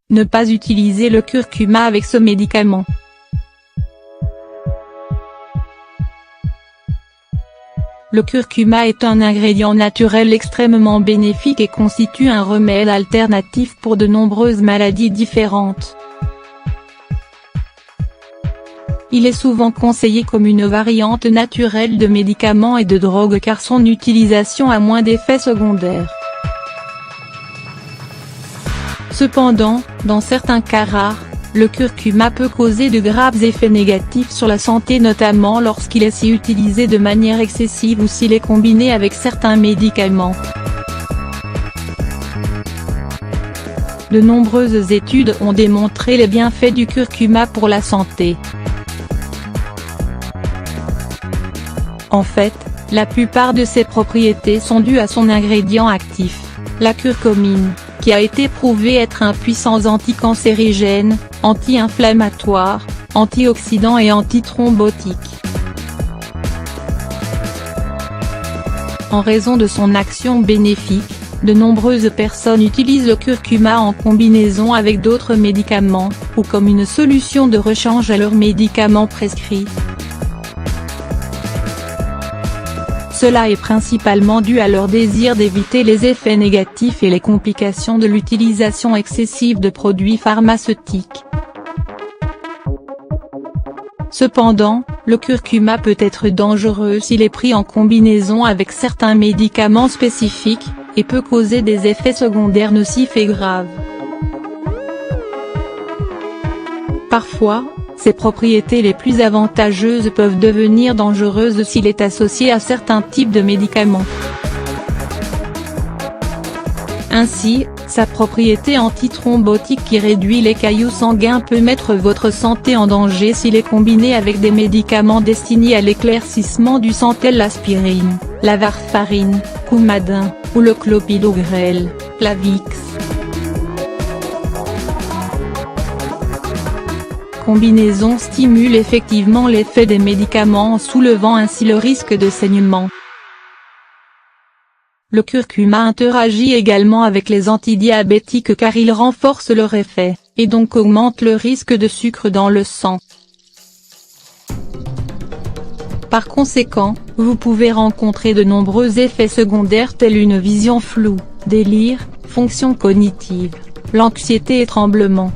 Ne pas utiliser le curcuma avec ce médicament. Le curcuma est un ingrédient naturel extrêmement bénéfique et constitue un remède alternatif pour de nombreuses maladies différentes. Il est souvent conseillé comme une variante naturelle de médicaments et de drogues car son utilisation a moins d'effets secondaires. Cependant, dans certains cas rares, le curcuma peut causer de graves effets négatifs sur la santé notamment lorsqu'il est si utilisé de manière excessive ou s'il est combiné avec certains médicaments. De nombreuses études ont démontré les bienfaits du curcuma pour la santé. En fait, la plupart de ses propriétés sont dues à son ingrédient actif, la curcumine, qui a été prouvé être un puissant anticancérigène, anti-inflammatoire, antioxydant et antithrombotique. En raison de son action bénéfique, de nombreuses personnes utilisent le curcuma en combinaison avec d'autres médicaments, ou comme une solution de rechange à leurs médicaments prescrits. Cela est principalement dû à leur désir d'éviter les effets négatifs et les complications de l'utilisation excessive de produits pharmaceutiques. Cependant, le curcuma peut être dangereux s'il est pris en combinaison avec certains médicaments spécifiques, et peut causer des effets secondaires nocifs et graves. Parfois, ses propriétés les plus avantageuses peuvent devenir dangereuses s'il est associé à certains types de médicaments. Ainsi, sa propriété antithrombotique qui réduit les caillots sanguins peut mettre votre santé en danger s'il est combiné avec des médicaments destinés à l'éclaircissement du sang tels l'aspirine, la warfarine, Coumadin, ou le clopidogrel, Plavix. Combinaison stimule effectivement l'effet des médicaments en soulevant ainsi le risque de saignement. Le curcuma interagit également avec les antidiabétiques car il renforce leur effet, et donc augmente le risque de sucre dans le sang. Par conséquent, vous pouvez rencontrer de nombreux effets secondaires tels une vision floue, délire, fonction cognitive, l'anxiété et tremblement.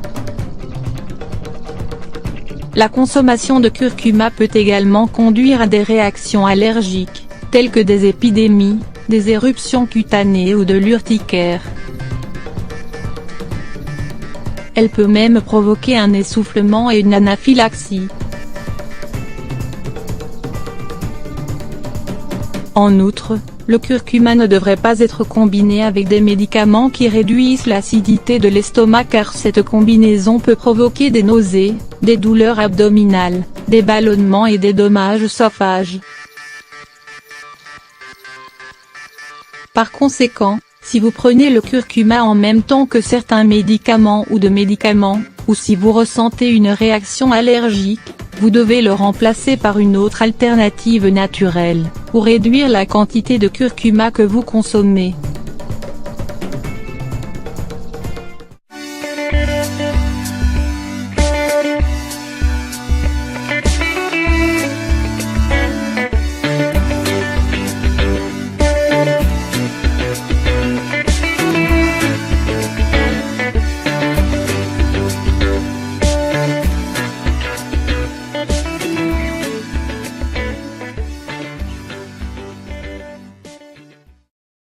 La consommation de curcuma peut également conduire à des réactions allergiques, telles que des épidémies, des éruptions cutanées ou de l'urticaire. Elle peut même provoquer un essoufflement et une anaphylaxie. En outre, le curcuma ne devrait pas être combiné avec des médicaments qui réduisent l'acidité de l'estomac car cette combinaison peut provoquer des nausées, des douleurs abdominales, des ballonnements et des dommages œsophages. Par conséquent, si vous prenez le curcuma en même temps que certains médicaments ou ou si vous ressentez une réaction allergique, vous devez le remplacer par une autre alternative naturelle, ou réduire la quantité de curcuma que vous consommez.